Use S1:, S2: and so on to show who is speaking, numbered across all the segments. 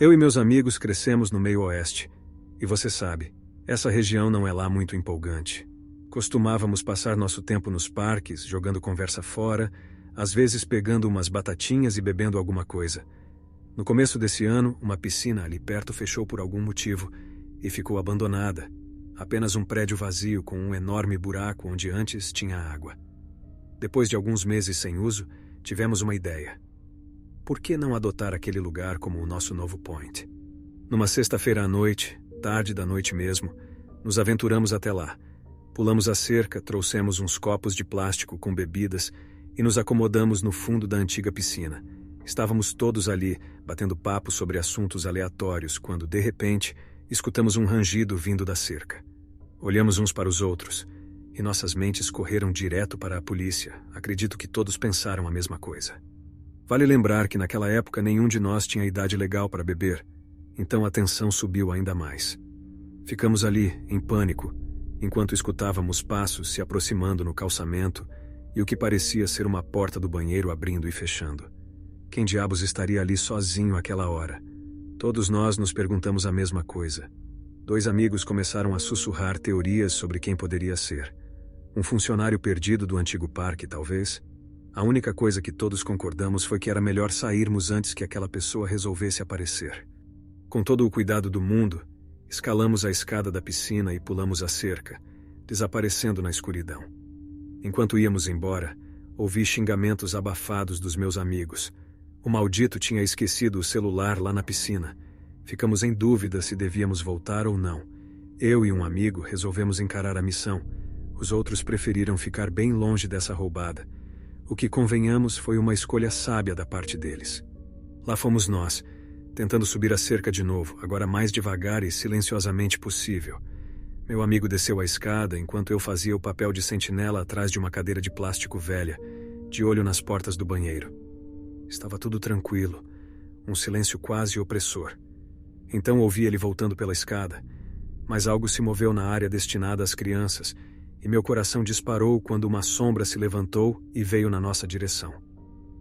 S1: Eu e meus amigos crescemos no meio oeste, e você sabe, essa região não é lá muito empolgante. Costumávamos passar nosso tempo nos parques, jogando conversa fora, às vezes pegando umas batatinhas e bebendo alguma coisa. No começo desse ano, uma piscina ali perto fechou por algum motivo e ficou abandonada. Apenas um prédio vazio com um enorme buraco onde antes tinha água. Depois de alguns meses sem uso, tivemos uma ideia. Por que não adotar aquele lugar como o nosso novo point? Numa sexta-feira à noite, tarde da noite mesmo, nos aventuramos até lá. Pulamos a cerca, trouxemos uns copos de plástico com bebidas e nos acomodamos no fundo da antiga piscina. Estávamos todos ali, batendo papo sobre assuntos aleatórios, quando, de repente, escutamos um rangido vindo da cerca. Olhamos uns para os outros, e nossas mentes correram direto para a polícia. Acredito que todos pensaram a mesma coisa. Vale lembrar que naquela época nenhum de nós tinha idade legal para beber, então a tensão subiu ainda mais. Ficamos ali, em pânico, enquanto escutávamos passos se aproximando no calçamento e o que parecia ser uma porta do banheiro abrindo e fechando. Quem diabos estaria ali sozinho àquela hora? Todos nós nos perguntamos a mesma coisa. 2 amigos começaram a sussurrar teorias sobre quem poderia ser. Um funcionário perdido do antigo parque, talvez? A única coisa que todos concordamos foi que era melhor sairmos antes que aquela pessoa resolvesse aparecer. Com todo o cuidado do mundo, escalamos a escada da piscina e pulamos a cerca, desaparecendo na escuridão. Enquanto íamos embora, ouvi xingamentos abafados dos meus amigos. O maldito tinha esquecido o celular lá na piscina. Ficamos em dúvida se devíamos voltar ou não. Eu e um amigo resolvemos encarar a missão. Os outros preferiram ficar bem longe dessa roubada. O que, convenhamos, foi uma escolha sábia da parte deles. Lá fomos nós, tentando subir a cerca de novo, agora mais devagar e silenciosamente possível. Meu amigo desceu a escada enquanto eu fazia o papel de sentinela atrás de uma cadeira de plástico velha, de olho nas portas do banheiro. Estava tudo tranquilo, um silêncio quase opressor. Então ouvi ele voltando pela escada, mas algo se moveu na área destinada às crianças, e meu coração disparou quando uma sombra se levantou e veio na nossa direção.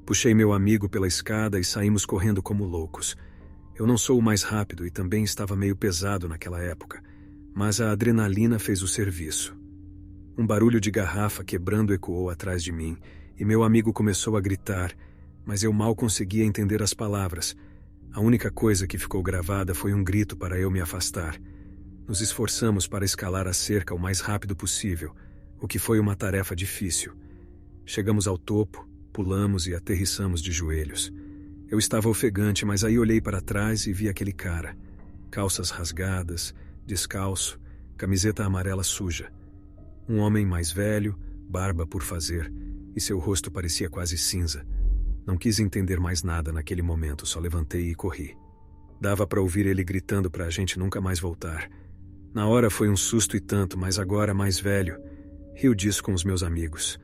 S1: Puxei meu amigo pela escada e saímos correndo como loucos. Eu não sou o mais rápido e também estava meio pesado naquela época, mas a adrenalina fez o serviço. Um barulho de garrafa quebrando ecoou atrás de mim, e meu amigo começou a gritar, mas eu mal conseguia entender as palavras. A única coisa que ficou gravada foi um grito para eu me afastar. Nos esforçamos para escalar a cerca o mais rápido possível, o que foi uma tarefa difícil. Chegamos ao topo, pulamos e aterrissamos de joelhos. Eu estava ofegante, mas aí olhei para trás e vi aquele cara. Calças rasgadas, descalço, camiseta amarela suja. Um homem mais velho, barba por fazer, e seu rosto parecia quase cinza. Não quis entender mais nada naquele momento, só levantei e corri. Dava para ouvir ele gritando para a gente nunca mais voltar. Na hora foi um susto e tanto, mas agora, mais velho, rio disso com os meus amigos.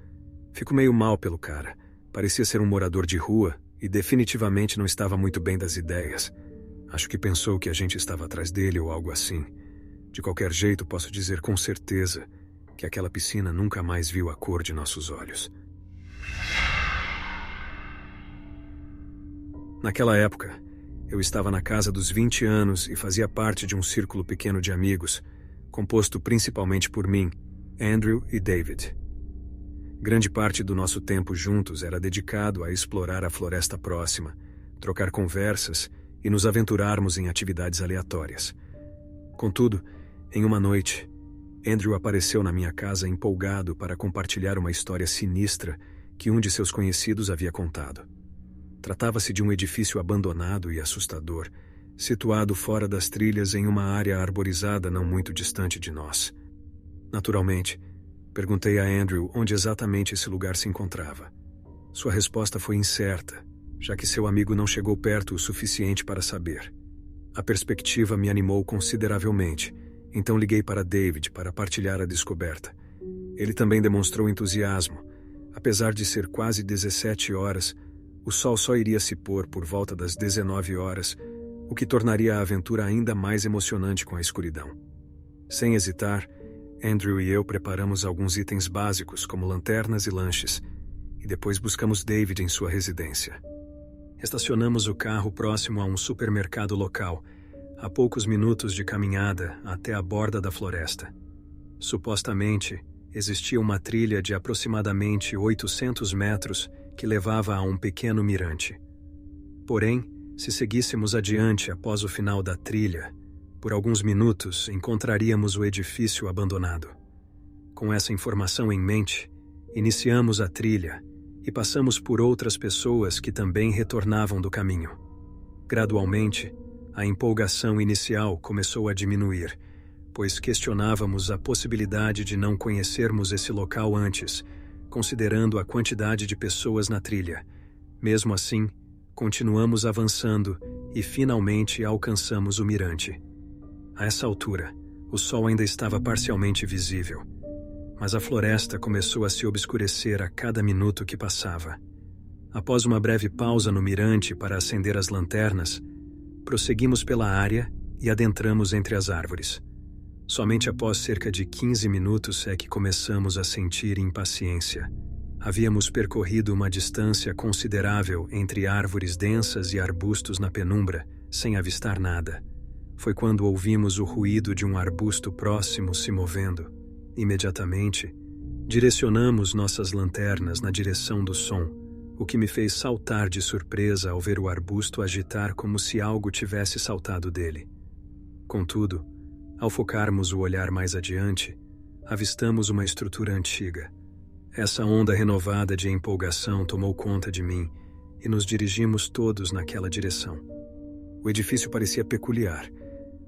S1: Fico meio mal pelo cara. Parecia ser um morador de rua e definitivamente não estava muito bem das ideias. Acho que pensou que a gente estava atrás dele ou algo assim. De qualquer jeito, posso dizer com certeza que aquela piscina nunca mais viu a cor de nossos olhos. Naquela época, eu estava na casa dos 20 anos e fazia parte de um círculo pequeno de amigos, composto principalmente por mim, Andrew e David. Grande parte do nosso tempo juntos era dedicado a explorar a floresta próxima, trocar conversas e nos aventurarmos em atividades aleatórias. Contudo, em uma noite, Andrew apareceu na minha casa empolgado para compartilhar uma história sinistra que um de seus conhecidos havia contado. Tratava-se de um edifício abandonado e assustador, situado fora das trilhas em uma área arborizada não muito distante de nós. Naturalmente, perguntei a Andrew onde exatamente esse lugar se encontrava. Sua resposta foi incerta, já que seu amigo não chegou perto o suficiente para saber. A perspectiva me animou consideravelmente, então liguei para David para partilhar a descoberta. Ele também demonstrou entusiasmo. Apesar de ser quase 17 horas, o sol só iria se pôr por volta das 19 horas, o que tornaria a aventura ainda mais emocionante com a escuridão. Sem hesitar, Andrew e eu preparamos alguns itens básicos, como lanternas e lanches, e depois buscamos David em sua residência. Estacionamos o carro próximo a um supermercado local, a poucos minutos de caminhada até a borda da floresta. Supostamente, existia uma trilha de aproximadamente 800 metros que levava a um pequeno mirante. Porém, se seguíssemos adiante após o final da trilha, por alguns minutos encontraríamos o edifício abandonado. Com essa informação em mente, iniciamos a trilha e passamos por outras pessoas que também retornavam do caminho. Gradualmente, a empolgação inicial começou a diminuir, pois questionávamos a possibilidade de não conhecermos esse local antes, considerando a quantidade de pessoas na trilha. Mesmo assim, continuamos avançando e finalmente alcançamos o mirante. A essa altura, o sol ainda estava parcialmente visível, mas a floresta começou a se obscurecer a cada minuto que passava. Após uma breve pausa no mirante para acender as lanternas, prosseguimos pela área e adentramos entre as árvores. Somente após cerca de 15 minutos é que começamos a sentir impaciência. Havíamos percorrido uma distância considerável entre árvores densas e arbustos na penumbra, sem avistar nada. Foi quando ouvimos o ruído de um arbusto próximo se movendo. Imediatamente, direcionamos nossas lanternas na direção do som, o que me fez saltar de surpresa ao ver o arbusto agitar como se algo tivesse saltado dele. Contudo, ao focarmos o olhar mais adiante, avistamos uma estrutura antiga. Essa onda renovada de empolgação tomou conta de mim e nos dirigimos todos naquela direção. O edifício parecia peculiar,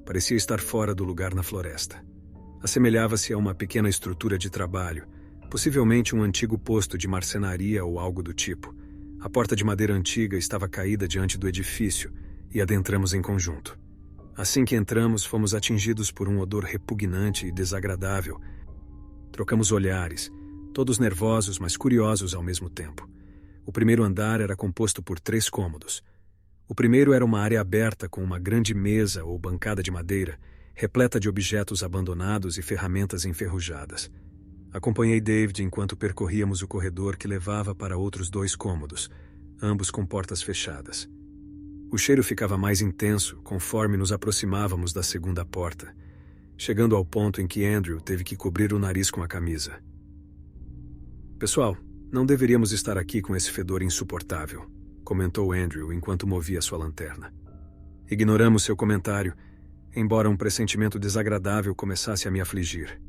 S1: parecia estar fora do lugar na floresta. Assemelhava-se a uma pequena estrutura de trabalho, possivelmente um antigo posto de marcenaria ou algo do tipo. A porta de madeira antiga estava caída diante do edifício e adentramos em conjunto. Assim que entramos, fomos atingidos por um odor repugnante e desagradável. Trocamos olhares, todos nervosos, mas curiosos ao mesmo tempo. O primeiro andar era composto por 3 cômodos. O primeiro era uma área aberta com uma grande mesa ou bancada de madeira, repleta de objetos abandonados e ferramentas enferrujadas. Acompanhei David enquanto percorríamos o corredor que levava para outros 2 cômodos, ambos com portas fechadas. O cheiro ficava mais intenso conforme nos aproximávamos da segunda porta, chegando ao ponto em que Andrew teve que cobrir o nariz com a camisa. "Pessoal, não deveríamos estar aqui com esse fedor insuportável", comentou Andrew enquanto movia sua lanterna. Ignoramos seu comentário, embora um pressentimento desagradável começasse a me afligir.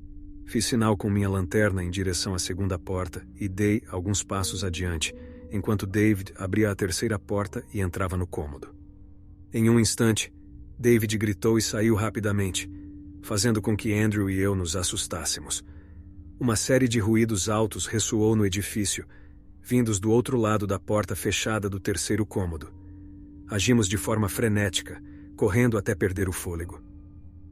S1: Fiz sinal com minha lanterna em direção à segunda porta e dei alguns passos adiante, enquanto David abria a terceira porta e entrava no cômodo. Em um instante, David gritou e saiu rapidamente, fazendo com que Andrew e eu nos assustássemos. Uma série de ruídos altos ressoou no edifício, vindos do outro lado da porta fechada do terceiro cômodo. Agimos de forma frenética, correndo até perder o fôlego.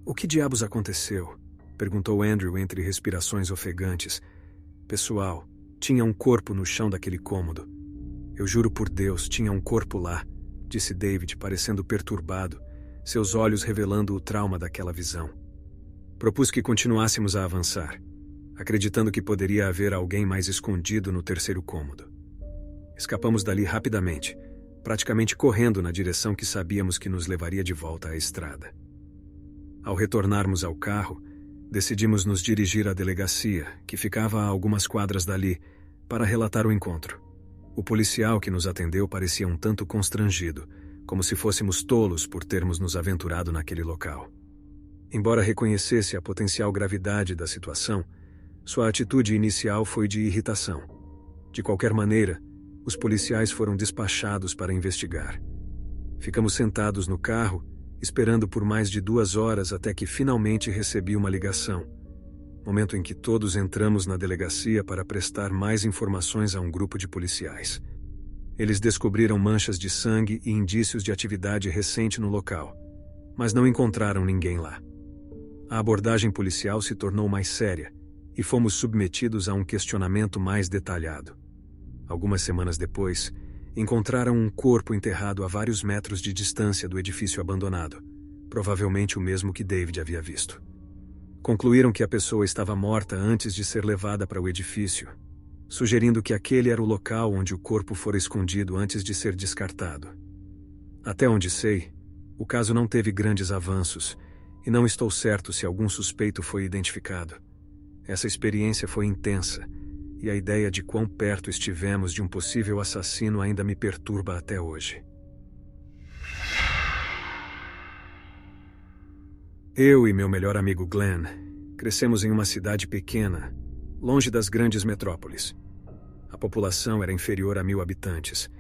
S1: "O que diabos aconteceu?" perguntou Andrew entre respirações ofegantes. "Pessoal, tinha um corpo no chão daquele cômodo." "Eu juro por Deus, tinha um corpo lá", disse David, parecendo perturbado, seus olhos revelando o trauma daquela visão. Propus que continuássemos a avançar, acreditando que poderia haver alguém mais escondido no terceiro cômodo. Escapamos dali rapidamente, praticamente correndo na direção que sabíamos que nos levaria de volta à estrada. Ao retornarmos ao carro, decidimos nos dirigir à delegacia, que ficava a algumas quadras dali, para relatar o encontro. O policial que nos atendeu parecia um tanto constrangido, como se fôssemos tolos por termos nos aventurado naquele local. Embora reconhecesse a potencial gravidade da situação, sua atitude inicial foi de irritação. De qualquer maneira, os policiais foram despachados para investigar. Ficamos sentados no carro, esperando por mais de 2 horas até que finalmente recebi uma ligação. Momento em que todos entramos na delegacia para prestar mais informações a um grupo de policiais. Eles descobriram manchas de sangue e indícios de atividade recente no local, mas não encontraram ninguém lá. A abordagem policial se tornou mais séria e fomos submetidos a um questionamento mais detalhado. Algumas semanas depois, encontraram um corpo enterrado a vários metros de distância do edifício abandonado, provavelmente o mesmo que David havia visto. Concluíram que a pessoa estava morta antes de ser levada para o edifício. sugerindo que aquele era o local onde o corpo fora escondido antes de ser descartado. Até onde sei, o caso não teve grandes avanços, e não estou certo se algum suspeito foi identificado. Essa experiência foi intensa, e a ideia de quão perto estivemos de um possível assassino ainda me perturba até hoje. Eu e meu melhor amigo Glenn crescemos em uma cidade pequena, longe das grandes metrópoles. A população era inferior a 1.000 habitantes.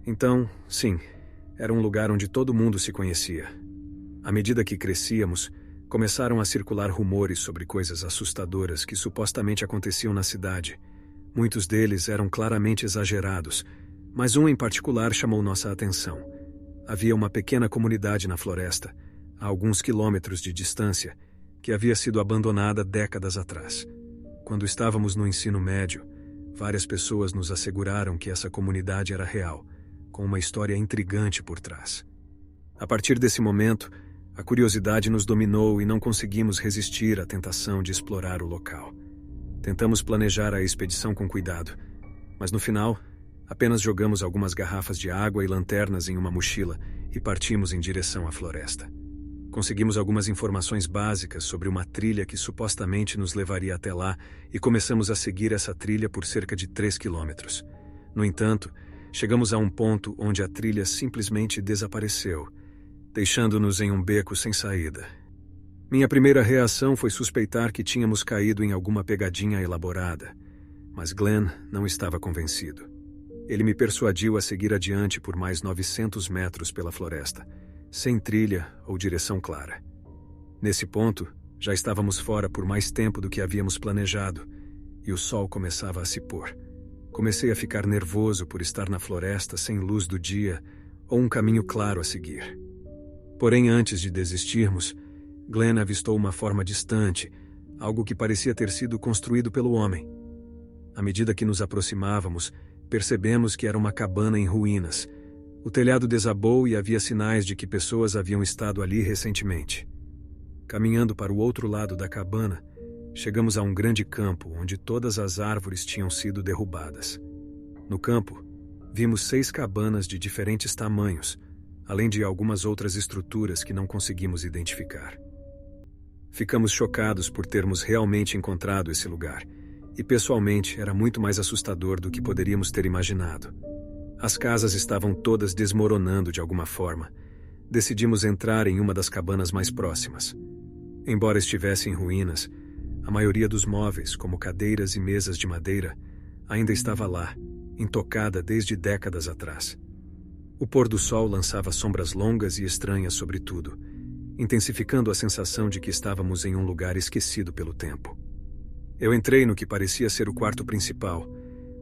S1: Então, sim, era um lugar onde todo mundo se conhecia. À medida que crescíamos, começaram a circular rumores sobre coisas assustadoras que supostamente aconteciam na cidade. Muitos deles eram claramente exagerados, mas um em particular chamou nossa atenção. Havia uma pequena comunidade na floresta, a alguns quilômetros de distância, que havia sido abandonada décadas atrás. Quando estávamos no ensino médio, várias pessoas nos asseguraram que essa comunidade era real, com uma história intrigante por trás. A partir desse momento, a curiosidade nos dominou e não conseguimos resistir à tentação de explorar o local. Tentamos planejar a expedição com cuidado, mas no final, apenas jogamos algumas garrafas de água e lanternas em uma mochila e partimos em direção à floresta. Conseguimos algumas informações básicas sobre uma trilha que supostamente nos levaria até lá e começamos a seguir essa trilha por cerca de 3 quilômetros. No entanto, chegamos a um ponto onde a trilha simplesmente desapareceu, deixando-nos em um beco sem saída. Minha primeira reação foi suspeitar que tínhamos caído em alguma pegadinha elaborada, mas Glenn não estava convencido. Ele me persuadiu a seguir adiante por mais 900 metros pela floresta, sem trilha ou direção clara. Nesse ponto, já estávamos fora por mais tempo do que havíamos planejado, e o sol começava a se pôr. Comecei a ficar nervoso por estar na floresta sem luz do dia ou um caminho claro a seguir. Porém, antes de desistirmos, Glenn avistou uma forma distante, algo que parecia ter sido construído pelo homem. À medida que nos aproximávamos, percebemos que era uma cabana em ruínas. O telhado desabou e havia sinais de que pessoas haviam estado ali recentemente. Caminhando para o outro lado da cabana, chegamos a um grande campo onde todas as árvores tinham sido derrubadas. No campo, vimos 6 cabanas de diferentes tamanhos, além de algumas outras estruturas que não conseguimos identificar. Ficamos chocados por termos realmente encontrado esse lugar, e pessoalmente era muito mais assustador do que poderíamos ter imaginado. As casas estavam todas desmoronando de alguma forma. Decidimos entrar em uma das cabanas mais próximas. Embora estivesse em ruínas, a maioria dos móveis, como cadeiras e mesas de madeira, ainda estava lá, intocada desde décadas atrás. O pôr do sol lançava sombras longas e estranhas sobre tudo, intensificando a sensação de que estávamos em um lugar esquecido pelo tempo. Eu entrei no que parecia ser o quarto principal,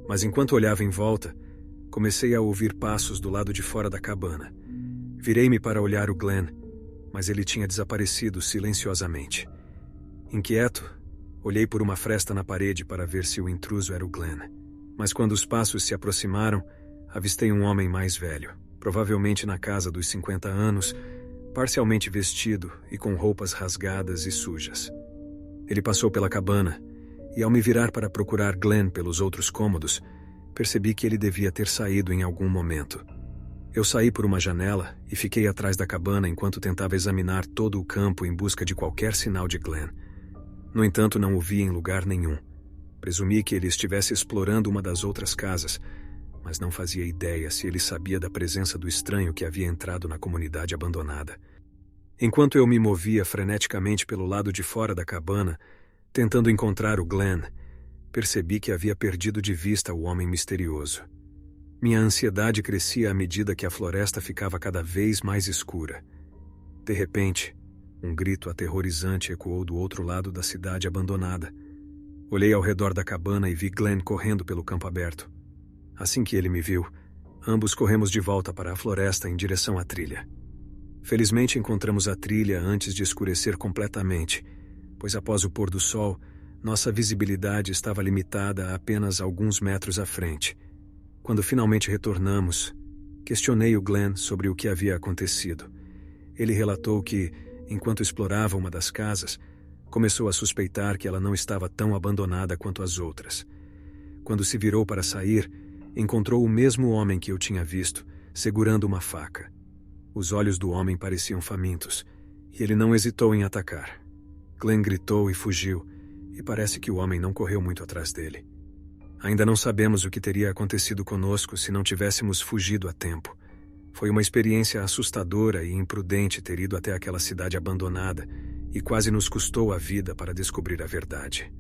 S1: mas enquanto olhava em volta, comecei a ouvir passos do lado de fora da cabana. Virei-me para olhar o Glenn, mas ele tinha desaparecido silenciosamente. Inquieto, olhei por uma fresta na parede para ver se o intruso era o Glenn. Mas quando os passos se aproximaram, avistei um homem mais velho, provavelmente na casa dos 50 anos, parcialmente vestido e com roupas rasgadas e sujas. Ele passou pela cabana, e ao me virar para procurar Glenn pelos outros cômodos, percebi que ele devia ter saído em algum momento. Eu saí por uma janela e fiquei atrás da cabana enquanto tentava examinar todo o campo em busca de qualquer sinal de Glenn. No entanto, não o vi em lugar nenhum. Presumi que ele estivesse explorando uma das outras casas, mas não fazia ideia se ele sabia da presença do estranho que havia entrado na comunidade abandonada. Enquanto eu me movia freneticamente pelo lado de fora da cabana, tentando encontrar o Glenn, percebi que havia perdido de vista o homem misterioso. Minha ansiedade crescia à medida que a floresta ficava cada vez mais escura. De repente, um grito aterrorizante ecoou do outro lado da cidade abandonada. Olhei ao redor da cabana e vi Glenn correndo pelo campo aberto. Assim que ele me viu, ambos corremos de volta para a floresta em direção à trilha. Felizmente encontramos a trilha antes de escurecer completamente, pois após o pôr do sol, nossa visibilidade estava limitada a apenas alguns metros à frente. Quando finalmente retornamos, questionei o Glenn sobre o que havia acontecido. Ele relatou que, enquanto explorava uma das casas, começou a suspeitar que ela não estava tão abandonada quanto as outras. Quando se virou para sair, encontrou o mesmo homem que eu tinha visto, segurando uma faca. Os olhos do homem pareciam famintos, e ele não hesitou em atacar. Glenn gritou e fugiu, e parece que o homem não correu muito atrás dele. Ainda não sabemos o que teria acontecido conosco se não tivéssemos fugido a tempo. Foi uma experiência assustadora e imprudente ter ido até aquela cidade abandonada, e quase nos custou a vida para descobrir a verdade.